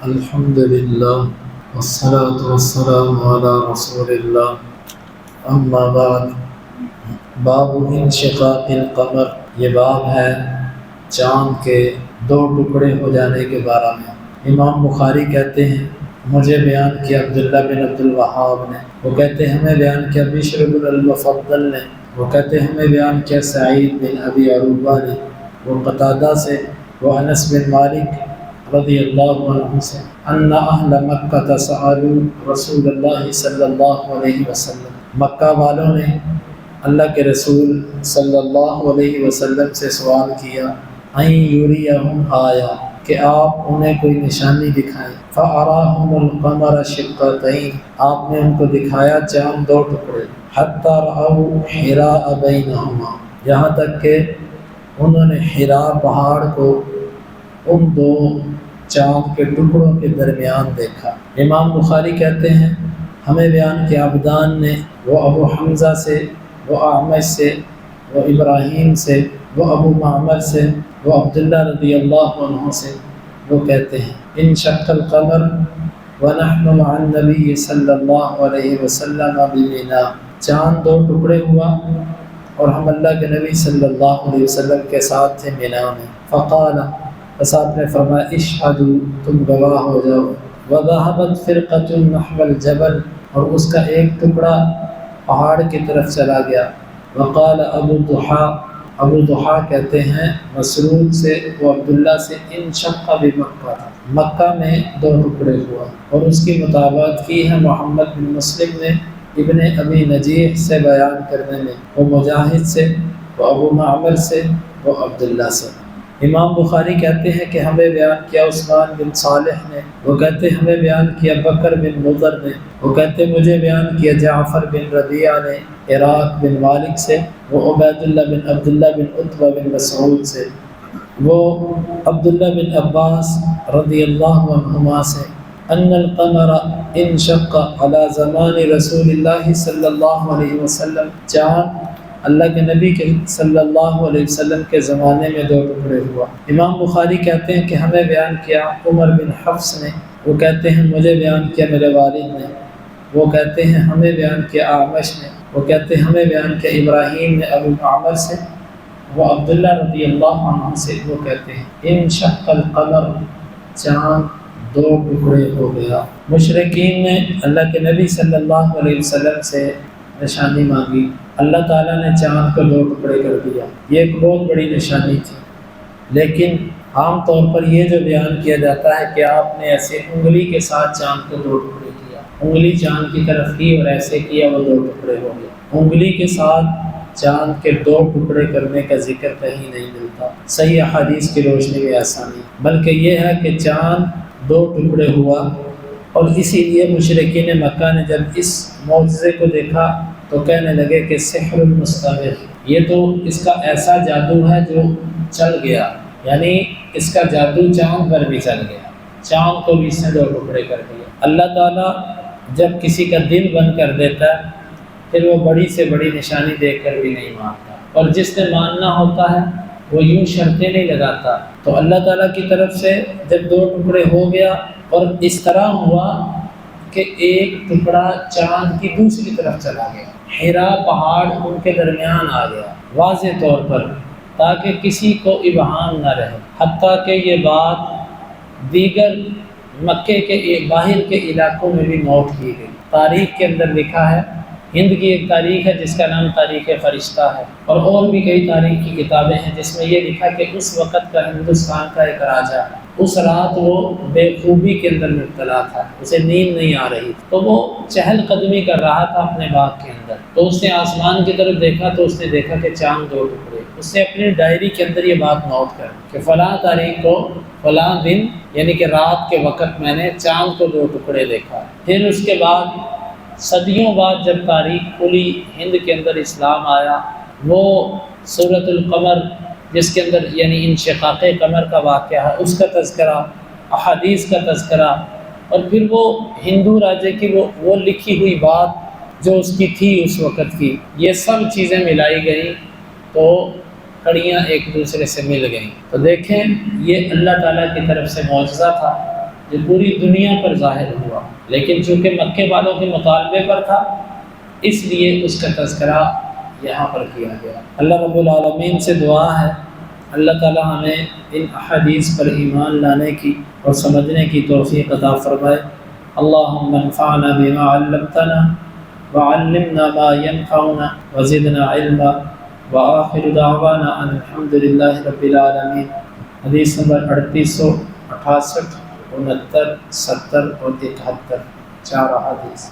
الحمدللہ والصلاة والسلام علی رسول اللہ، اما بعد۔ باب انشقاق القمر، یہ باب ہے چاند کے دو ٹکڑے ہو جانے کے بارے میں۔ امام بخاری کہتے ہیں مجھے بیان کیا عبداللہ بن عبد الوہاب نے، وہ کہتے ہیں ہمیں بیان کیا بشر بن المفضل نے، وہ کہتے ہیں ہمیں بیان کیا سعید بن ابی عروبہ نے، وہ قتادہ سے، وہ انس بن مالک رضی اللہ عنہ سے، ان اہل مکہ سألوا رسول اللہ صلی اللہ علیہ وسلم، مکہ والوں نے اللہ کے رسول صلی اللہ علیہ وسلم سے سوال کیا، ان یریہم آیا، کہ آپ انہیں کوئی نشانی دکھائیں، فأراہم القمر شقتین، آپ نے ان کو دکھایا چاند دو ٹکڑے، حتی رأوا حراء بینہما، یہاں تک کہ انہوں نے حراء پہاڑ کو ان دو چاند کے ٹکڑوں کے درمیان دیکھا۔ امام بخاری کہتے ہیں ہمیں بیان کیا عبدان نے، وہ ابو حمزہ سے، وہ اعمش سے، وہ ابراہیم سے، وہ ابو معمر سے، وہ عبداللہ رضی اللہ عنہ سے، وہ کہتے ہیں انشق القمر ونحن مع النبی صلی اللہ علیہ وسلم بمنا، چاند دو ٹکڑے ہوا اور ہم اللہ کے نبی صلی اللہ علیہ وسلم کے ساتھ تھے مینا میں، فقال، بس آپ نے فرمایا اشہدوا، تم گواہ ہو جاؤ، وذهبت فرقة نحو الجبل، اور اس کا ایک ٹکڑا پہاڑ کی طرف چلا گیا، وقال ابو ضحیٰ، ابو ضحیٰ کہتے ہیں مسروق سے، وہ عبداللہ سے، انشق بمکہ، مکہ میں دو ٹکڑے ہوا، اور اس کی مطابقت کی ہے محمد بن مسلم نے ابن ابی نجیح سے بیان کرنے میں، وہ مجاہد سے، وہ ابو معمر سے، وہ عبداللہ سے۔ امام بخاری کہتے ہیں کہ ہمیں بیان کیا عثمان بن صالح نے، وہ کہتے ہیں ہمیں بیان کیا بکر بن مضر نے، وہ کہتے ہیں مجھے بیان کیا جعفر بن ربیعہ نے عراق بن مالک سے، وہ عبید اللہ بن عبداللہ بن عتبہ بن مسعود سے، وہ عبداللہ بن عباس رضی اللہ عنہما سے، ان القمر انشق علی زمان رسول اللہ صلی اللہ علیہ وسلم، چاند اللہ کے نبی کے صلی اللہ علیہ وسلم کے زمانے میں دو ٹکڑے ہوا۔ امام بخاری کہتے ہیں کہ ہمیں بیان کیا عمر بن حفص نے، وہ کہتے ہیں مجھے بیان کیا میرے والد نے، وہ کہتے ہیں ہمیں بیان کیا اعمش نے، وہ کہتے ہیں ہمیں بیان کیا ابراہیم نے ابو معمر سے، وہ عبداللہ رضی اللہ عنہ سے، وہ کہتے ہیں انشق القمر، چاند دو ٹکڑے ہو گیا۔ مشرکین نے اللہ کے نبی صلی اللہ علیہ وسلم سے نشانی مانگی، اللہ تعالیٰ نے چاند کو دو ٹکڑے کر دیا، یہ ایک بہت بڑی نشانی تھی، لیکن عام طور پر یہ جو بیان کیا جاتا ہے کہ آپ نے ایسے انگلی کے ساتھ چاند کو دو ٹکڑے کیا، انگلی چاند کی طرف کی اور ایسے کیا، وہ دو ٹکڑے ہو گئے۔ انگلی کے ساتھ چاند کے دو ٹکڑے کرنے کا ذکر کہیں نہیں ملتا، صحیح احادیث کی روشنی میں ایسا نہیں، بلکہ یہ ہے کہ چاند دو ٹکڑے ہوا، اور اسی لیے مشرکین مکہ نے جب اس معجزے کو دیکھا تو کہنے لگے کہ سحر المستمر، یہ تو اس کا ایسا جادو ہے جو چل گیا، یعنی اس کا جادو چاند پر بھی چل گیا، چاند کو بھی اس نے دو ٹکڑے کر دیا۔ اللہ تعالیٰ جب کسی کا دل بند کر دیتا ہے پھر وہ بڑی سے بڑی نشانی دیکھ کر بھی نہیں مانتا، اور جس نے ماننا ہوتا ہے وہ یوں شرطیں نہیں لگاتا۔ تو اللہ تعالیٰ کی طرف سے جب دو ٹکڑے ہو گیا، اور اس طرح ہوا کہ ایک ٹکڑا چاند کی دوسری طرف چلا گیا، حراء پہاڑ ان کے درمیان آ گیا واضح طور پر، تاکہ کسی کو ابہام نہ رہے، حتیٰ کہ یہ بات دیگر مکے کے باہر کے علاقوں میں بھی نوٹ کی گئی۔ تاریخ کے اندر لکھا ہے، ہند کی ایک تاریخ ہے جس کا نام تاریخ فرشتہ ہے، اور بھی کئی تاریخ کی کتابیں ہیں جس میں یہ لکھا کہ اس وقت کا ہندوستان کا ایک راجا، اس رات وہ بے خوبی کے اندر مبتلا تھا، اسے نیند نہیں آ رہی، تو وہ چہل قدمی کر رہا تھا اپنے باغ کے اندر، تو اس نے آسمان کی طرف دیکھا تو اس نے دیکھا کہ چاند دو ٹکڑے، اس نے اپنی ڈائری کے اندر یہ بات نوٹ کر کہ فلاں تاریخ کو فلاں دن یعنی کہ رات کے وقت میں نے چاند کو دو ٹکڑے دیکھا۔ پھر اس کے بعد صدیوں بعد جب تاریخ کھلی، ہند کے اندر اسلام آیا، وہ سورۃ القمر جس کے اندر یعنی انشقاق قمر کا واقعہ ہے، اس کا تذکرہ، احادیث کا تذکرہ، اور پھر وہ ہندو راجے کی وہ لکھی ہوئی بات جو اس کی تھی اس وقت کی، یہ سب چیزیں ملائی گئیں تو کڑیاں ایک دوسرے سے مل گئیں۔ تو دیکھیں یہ اللہ تعالیٰ کی طرف سے معجزہ تھا جو پوری دنیا پر ظاہر ہوا، لیکن چونکہ مکے والوں کے مطالبے پر تھا اس لیے اس کا تذکرہ یہاں پر کیا گیا۔ اللہ رب العالمین سے دعا ہے اللہ تعالی ہمیں ان احادیث پر ایمان لانے کی اور سمجھنے کی توفیق عطا فرمائے۔ اللہم انفعنا بما علمتنا وعلمنا ما ينفعنا وزدنا علما وآخر دعوانا ان الحمد للہ رب العالمین۔ حدیث نمبر 3868، 69، 70 اور 71، 4 احادیث۔